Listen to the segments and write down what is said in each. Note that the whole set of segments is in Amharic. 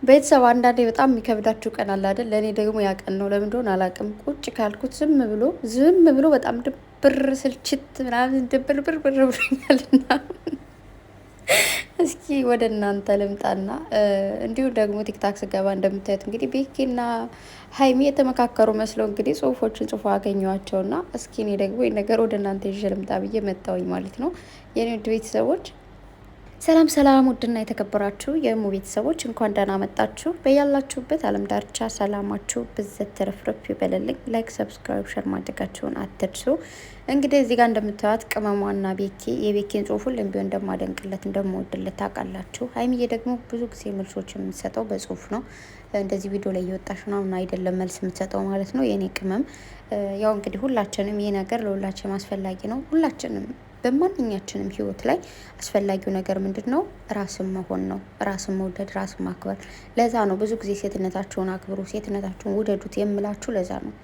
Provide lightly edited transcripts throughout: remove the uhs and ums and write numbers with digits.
ቤተሰብ አንዳንዴ በጣም የሚከብዳችሁ ቀን አለ አይደል? ለእኔ ደግሞ ያ ቀን ነው። ለምን እንደሆነ አላውቅም። ቁጭ ካልኩት ዝም ብሎ በጣም ድብር ስልችት ምናምን ድብር ብሎኛልና እስኪ ወደ እናንተ ልምጣና እንዲሁ ደግሞ ቲክታክ ስገባ እንደምታዩት እንግዲህ ቤኪና ሀይሚ የተመካከሩ መስለው እንግዲህ ጽሁፎችን ጽፎ አገኘዋቸውና እስኪ እኔ ደግሞ ይህ ነገር ወደ እናንተ ይዤ ልምጣ ብዬ መጣውኝ ማለት ነው የኔ ውድ ቤተሰቦች። ሰላም ሰላም፣ ውድና የተከበራችሁ የእሙ ቤተሰቦች እንኳን ደህና መጣችሁ። በያላችሁበት አለም ዳርቻ ሰላማችሁ ብዘት ተረፍረፍ ይበልልኝ። ላይክ፣ ሰብስክራይብ፣ ሸር ማድረጋችሁን አትርሱ። እንግዲህ እዚህ ጋር እንደምታዩት ቅመሟና ቤኪ የቤኪን ጽሁፍ ሁሌም ቢሆን እንደማደንቅለት እንደምወድለት ታውቃላችሁ። ሀይሚዬ ደግሞ ብዙ ጊዜ መልሶች የምትሰጠው በጽሁፍ ነው። እንደዚህ ቪዲዮ ላይ እየወጣሽ ምናምን አይደለም መልስ የምትሰጠው ማለት ነው። የኔ ቅመም ያው እንግዲህ ሁላችንም ይህ ነገር ለሁላችንም አስፈላጊ ነው። ሁላችንም በማንኛችንም ህይወት ላይ አስፈላጊው ነገር ምንድን ነው? ራስን መሆን ነው። ራስን መውደድ፣ ራስን ማክበር። ለዛ ነው ብዙ ጊዜ ሴትነታችሁን አክብሩ፣ ሴትነታችሁን ውደዱት የምላችሁ ለዛ ነው።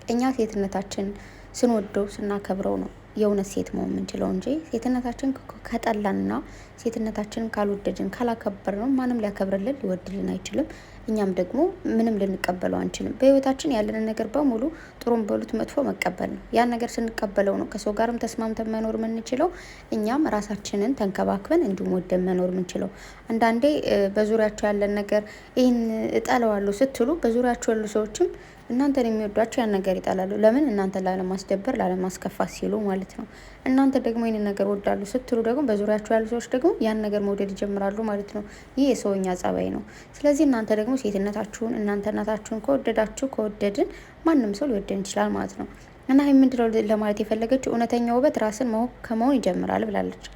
እኛ ሴትነታችን ስንወደው ስናከብረው ነው የእውነት ሴት መሆን የምንችለው እንጂ ሴትነታችን ከጠላንና ሴትነታችንን ካልወደድን ካላከበር ነው ማንም ሊያከብርልን ሊወድልን አይችልም። እኛም ደግሞ ምንም ልንቀበለው አንችልም። በህይወታችን ያለንን ነገር በሙሉ ጥሩም በሉት መጥፎ መቀበል ነው። ያን ነገር ስንቀበለው ነው ከሰው ጋርም ተስማምተን መኖር የምንችለው። እኛም ራሳችንን ተንከባክበን እንዲሁም ወደን መኖር የምንችለው። አንዳንዴ በዙሪያቸው ያለን ነገር ይህን እጠለዋለሁ ስትሉ በዙሪያቸው ያሉ ሰዎችም እናንተን የሚወዷቸው ያን ነገር ይጠላሉ። ለምን? እናንተን ላለማስደበር ላለማስከፋት ሲሉ ማለት ነው። እናንተ ደግሞ ይህንን ነገር ወዳሉ ስትሉ ደግሞ በዙሪያቸው ያሉ ሰዎች ደግሞ ያን ነገር መውደድ ይጀምራሉ ማለት ነው። ይህ የሰውኛ ጸባይ ነው። ስለዚህ እናንተ ደግሞ ሴትነታችሁን እናንተነታችሁን ከወደድን ማንም ሰው ሊወደን ይችላል ማለት ነው። እና ይህ ምንድነው ለማለት የፈለገችው? እውነተኛ ውበት ራስን ከመሆን ይጀምራል ብላለች።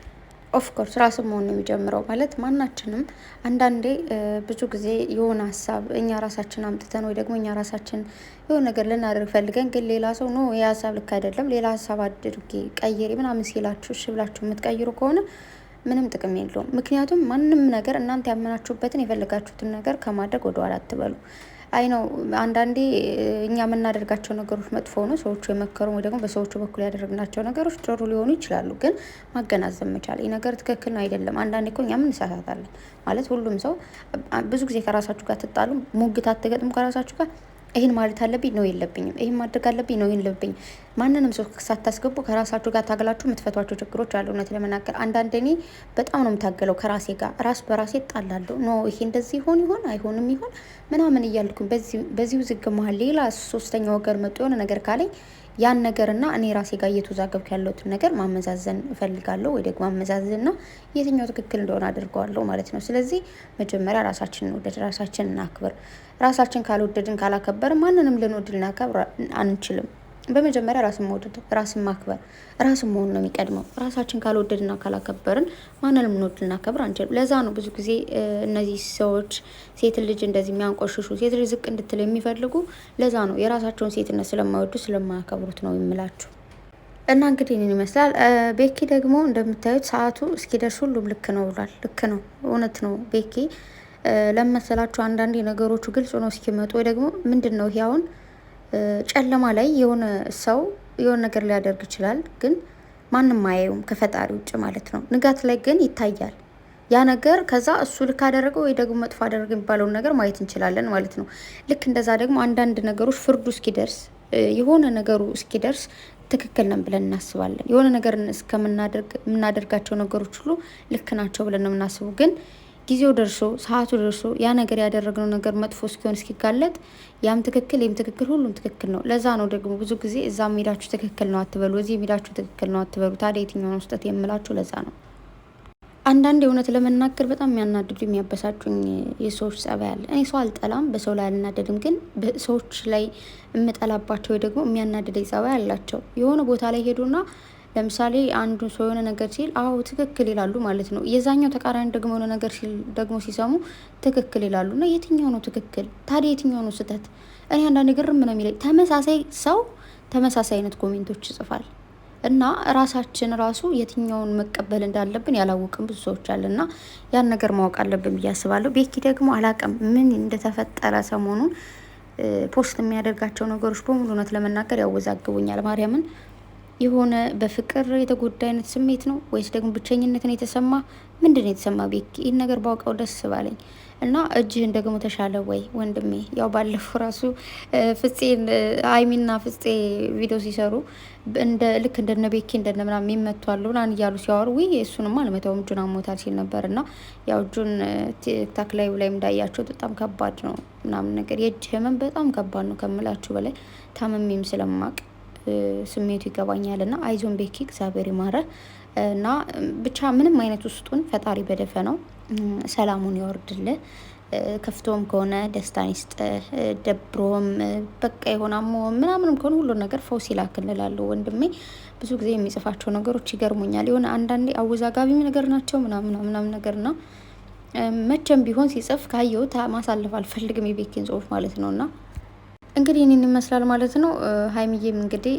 ኦፍኮርስ ራስን መሆን ነው የሚጀምረው ማለት ማናችንም። አንዳንዴ ብዙ ጊዜ የሆነ ሀሳብ እኛ ራሳችን አምጥተን ወይ ደግሞ እኛ ራሳችን የሆነ ነገር ልናደርግ ፈልገን ግን ሌላ ሰው ኖ ይህ ሀሳብ ልክ አይደለም፣ ሌላ ሀሳብ አድርጌ ቀይሬ ምናምን ሲላችሁ እሺ ብላችሁ የምትቀይሩ ከሆነ ምንም ጥቅም የለውም። ምክንያቱም ማንም ነገር እናንተ ያመናችሁበትን የፈለጋችሁትን ነገር ከማድረግ ወደኋላ አትበሉ። አይ ነው አንዳንዴ እኛ የምናደርጋቸው ነገሮች መጥፎ ነው፣ ሰዎቹ የመከሩ ወይ ደግሞ በሰዎቹ በኩል ያደረግናቸው ነገሮች ጥሩ ሊሆኑ ይችላሉ። ግን ማገናዘብ መቻል ይህ ነገር ትክክል ነው አይደለም። አንዳንዴ እኮ እኛም እንሳሳታለን ማለት ሁሉም ሰው ብዙ ጊዜ ከራሳችሁ ጋር ትጣሉ፣ ሙግት አትገጥሙ ከራሳችሁ ጋር ይህን ማለት አለብኝ ነው የለብኝም፣ ይህን ማድረግ አለብኝ ነው ይህን ልብኝ። ማንንም ሰው ሳታስገቡ ከራሳችሁ ጋር ታግላችሁ የምትፈቷቸው ችግሮች አሉ። እውነት ለመናገር አንዳንድ እኔ በጣም ነው የምታገለው ከራሴ ጋር ራስ በራሴ እጣላለሁ። ኖ ይሄ እንደዚህ ይሆን አይሆንም ይሆን ምናምን እያልኩኝ በዚህ ውዝግብ መሀል ሌላ ሶስተኛ ወገን መጡ የሆነ ነገር ካለኝ ያን ነገርና እኔ ራሴ ጋር እየተወዛገብኩ ያለሁትን ነገር ማመዛዘን እፈልጋለሁ ወይ ደግሞ አመዛዝን ነው የትኛው ትክክል እንደሆነ አድርገዋለሁ ማለት ነው። ስለዚህ መጀመሪያ ራሳችንን ወደድ፣ ራሳችንን እናክብር። ራሳችን ካልወደድን ካላከበር ማንንም ልንወድ ልናከብር አንችልም። በመጀመሪያ ራስን መውደድ፣ ራስን ማክበር፣ ራስን መሆን ነው የሚቀድመው። ራሳችን ካልወደድና ካላከበርን ማንንም ልንወድ ልናከብር አንችልም። ለዛ ነው ብዙ ጊዜ እነዚህ ሰዎች ሴት ልጅ እንደዚህ የሚያንቆሽሹ ሴት ልጅ ዝቅ እንድትል የሚፈልጉ ለዛ ነው የራሳቸውን ሴትነት ስለማይወዱ ስለማያከብሩት ነው የምላችሁ። እና እንግዲህ ይህን ይመስላል። ቤኪ ደግሞ እንደምታዩት ሰዓቱ እስኪደርስ ሁሉም ልክ ነው ብሏል። ልክ ነው፣ እውነት ነው ቤኪ ለመሰላችሁ አንዳንዴ ነገሮቹ ግልጽ ነው እስኪመጡ ወይ ደግሞ ምንድን ነው ይሄ አሁን ጨለማ ላይ የሆነ ሰው የሆነ ነገር ሊያደርግ ይችላል፣ ግን ማንም አያየውም ከፈጣሪ ውጭ ማለት ነው። ንጋት ላይ ግን ይታያል ያ ነገር። ከዛ እሱ ልክ አደረገው ወይ ደግሞ መጥፎ አደረገ የሚባለውን ነገር ማየት እንችላለን ማለት ነው። ልክ እንደዛ ደግሞ አንዳንድ ነገሮች ፍርዱ እስኪደርስ የሆነ ነገሩ እስኪደርስ ትክክል ነን ብለን እናስባለን። የሆነ ነገር የምናደርጋቸው ነገሮች ሁሉ ልክ ናቸው ብለን ነው የምናስበው። ግን ጊዜው ደርሶ ሰዓቱ ደርሶ ያ ነገር ያደረግነው ነገር መጥፎ እስኪሆን እስኪጋለጥ ያም ትክክል ይህም ትክክል ሁሉም ትክክል ነው። ለዛ ነው ደግሞ ብዙ ጊዜ እዛ ሜዳችሁ ትክክል ነው አትበሉ፣ እዚህ ሜዳችሁ ትክክል ነው አትበሉ። ታዲያ የትኛውን ውስጠት የምላችሁ ለዛ ነው። አንዳንድ እውነት ለመናገር በጣም የሚያናድዱ የሚያበሳጩኝ የሰዎች ጸባይ አለ። እኔ ሰው አልጠላም፣ በሰው ላይ አልናደድም። ግን ሰዎች ላይ የምጠላባቸው ወይ ደግሞ የሚያናድደኝ ጸባይ አላቸው። የሆነ ቦታ ላይ ሄዱና ለምሳሌ አንዱ ሰው የሆነ ነገር ሲል አዎ ትክክል ይላሉ ማለት ነው። የዛኛው ተቃራኒ ደግሞ የሆነ ነገር ሲል ደግሞ ሲሰሙ ትክክል ይላሉ። እና የትኛው ነው ትክክል ታዲያ? የትኛው ነው ስህተት? እኔ አንዳንድ ግርም ነው የሚለኝ ተመሳሳይ ሰው ተመሳሳይ አይነት ኮሜንቶች ይጽፋል። እና ራሳችን ራሱ የትኛውን መቀበል እንዳለብን ያላወቅን ብዙ ሰዎች አለና ያን ነገር ማወቅ አለብን ብዬ አስባለሁ። ቤኪ ደግሞ አላቅም ምን እንደተፈጠረ ሰሞኑን ፖስት የሚያደርጋቸው ነገሮች በሙሉ እውነት ለመናገር ያወዛግቡኛል ማርያምን። የሆነ በፍቅር የተጎዳ አይነት ስሜት ነው ወይስ ደግሞ ብቸኝነትን የተሰማ ምንድን ነው የተሰማ ቤኪ? ይህን ነገር ባውቀው ደስ ባለኝ። እና እጅህን ደግሞ ተሻለ ወይ ወንድሜ? ያው ባለፈው ራሱ ፍፄን ሀይሚና ፍፄ ቪዲዮ ሲሰሩ ልክ እንደነ ቤኪ እንደነ ምናምን የሚመቷሉ ምናምን እያሉ ሲያወሩ ውይ እሱንማ አልመታውም እጁን አሞታል ሲል ነበር። እና ያው እጁን ቲክታክ ላይ እንዳያችሁት በጣም ከባድ ነው ምናምን ነገር። የእጅ ህመም በጣም ከባድ ነው ከምላችሁ በላይ ታመሜም ስለማቅ ስሜቱ ይገባኛል። እና አይዞን ቤኪ እግዚአብሔር ይማረ እና ብቻ ምንም አይነት ውስጡን ፈጣሪ በደፈነው ሰላሙን ያወርድልህ። ከፍቶም ከሆነ ደስታን ይስጥ፣ ደብሮም በቃ የሆነ ምናምንም ከሆነ ሁሉ ነገር ፈውስ ይላክ እንላለሁ ወንድሜ። ብዙ ጊዜ የሚጽፋቸው ነገሮች ይገርሙኛል። የሆነ አንዳንዴ አወዛጋቢ ነገር ናቸው ምናምን ነገርና መቼም ቢሆን ሲጽፍ ካየሁት ማሳለፍ አልፈልግም የቤኪን ጽሁፍ ማለት ነውና እንግዲህ እኔን ይመስላል ማለት ነው። ሀይሚዬም እንግዲህ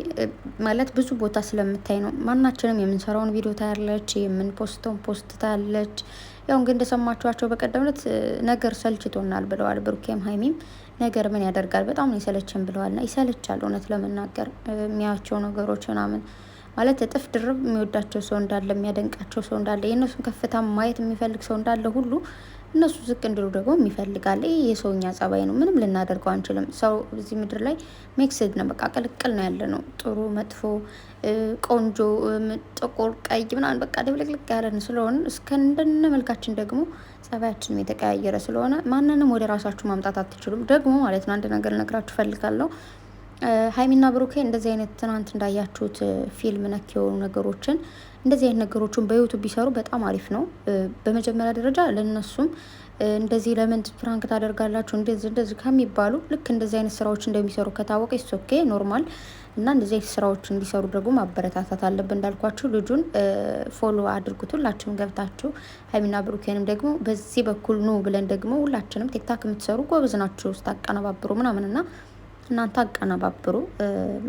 ማለት ብዙ ቦታ ስለምታይ ነው ማናችንም የምንሰራውን ቪዲዮ ታያለች፣ የምንፖስተውን ፖስት ታያለች። ያው እንግዲህ እንደሰማችኋቸው በቀደም ዕለት ነገር ሰልችቶናል ብለዋል። ብሩኬም ሀይሚም ነገር ምን ያደርጋል በጣም ነው የሰለችን ብለዋልና ይሰለቻል። እውነት ለመናገር የሚያቸው ነገሮች ምናምን ማለት እጥፍ ድርብ የሚወዳቸው ሰው እንዳለ የሚያደንቃቸው ሰው እንዳለ የእነሱን ከፍታ ማየት የሚፈልግ ሰው እንዳለ ሁሉ እነሱ ዝቅ እንዲሉ ደግሞ የሚፈልጋል። ይህ የሰውኛ ጸባይ ነው። ምንም ልናደርገው አንችልም። ሰው እዚህ ምድር ላይ ሜክስድ ነው። በቃ ቅልቅል ነው ያለ ነው። ጥሩ፣ መጥፎ፣ ቆንጆ፣ ጥቁር፣ ቀይ ምናምን በቃ ድብልቅልቅ ያለን ስለሆነ እንደነ መልካችን ደግሞ ጸባያችንም የተቀያየረ ስለሆነ ማንንም ወደ ራሳችሁ ማምጣት አትችሉም። ደግሞ ማለት ነው አንድ ነገር ልነግራችሁ ፈልጋለሁ። ሀይሚና ብሩኬ እንደዚህ አይነት ትናንት እንዳያችሁት ፊልም ነክ የሆኑ ነገሮችን እንደዚህ አይነት ነገሮችን በዩቱብ ቢሰሩ በጣም አሪፍ ነው። በመጀመሪያ ደረጃ ለነሱም እንደዚህ ለምን ፕራንክ ታደርጋላችሁ እንደዚህ ከሚባሉ ልክ እንደዚህ አይነት ስራዎች እንደሚሰሩ ከታወቀ ኦኬ ኖርማል እና እንደዚህ አይነት ስራዎች እንዲሰሩ ደግሞ ማበረታታት አለብን። እንዳልኳችሁ ልጁን ፎሎ አድርጉት ሁላችሁም ገብታችሁ። ሀይሚና ብሩኬንም ደግሞ በዚህ በኩል ኑ ብለን ደግሞ ሁላችንም ቲክታክ የምትሰሩ ጎበዝ ናችሁ ስታቀነባብሩ ምናምንና እናንተ አቀነባብሩ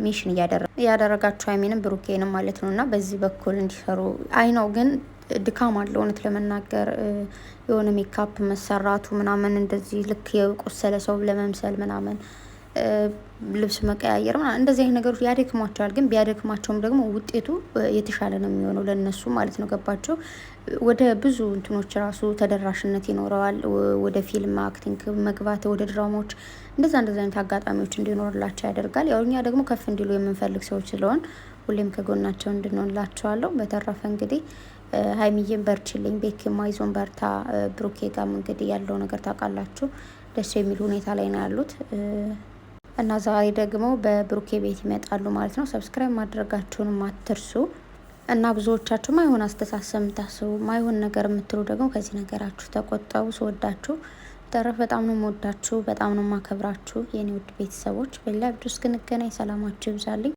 ሚሽን እያደረጋችሁ ሀይሚንም ብሩኬንም ማለት ነው። እና በዚህ በኩል እንዲሰሩ አይነው ግን ድካም አለው እውነት ለመናገር የሆነ ሜካፕ መሰራቱ ምናምን እንደዚህ ልክ የቆሰለ ሰው ለመምሰል ምናምን ልብስ መቀያየር ምናምን እንደዚህ አይነት ነገሮች ያደክሟቸዋል። ግን ቢያደክማቸውም ደግሞ ውጤቱ የተሻለ ነው የሚሆነው ለነሱ ማለት ነው። ገባቸው ወደ ብዙ እንትኖች ራሱ ተደራሽነት ይኖረዋል። ወደ ፊልም አክቲንግ መግባት፣ ወደ ድራማዎች እንደዛ አይነት አጋጣሚዎች እንዲኖርላቸው ያደርጋል። ያው እኛ ደግሞ ከፍ እንዲሉ የምንፈልግ ሰዎች ስለሆን ሁሌም ከጎናቸው እንድንሆንላቸዋለሁ። በተረፈ እንግዲህ ሀይሚዬን በርችልኝ፣ ቤኪም አይዞን በርታ። ብሩኬ ጋም እንግዲህ ያለው ነገር ታውቃላችሁ ደስ የሚል ሁኔታ ላይ ነው ያሉት እና ዛሬ ደግሞ በብሩኬ ቤት ይመጣሉ ማለት ነው። ሰብስክራይብ ማድረጋችሁንም አትርሱ። እና ብዙዎቻችሁ ማይሆን አስተሳሰብ የምታስቡ ማይሆን ነገር የምትሉ ደግሞ ከዚህ ነገራችሁ ተቆጠቡ። ስወዳችሁ ተረፍ በጣም ነው የምወዳችሁ፣ በጣም ነው የማከብራችሁ የኔ ውድ ቤተሰቦች። በሌላ ቪዲዮ እስክንገናኝ ሰላማችሁ ይብዛልኝ።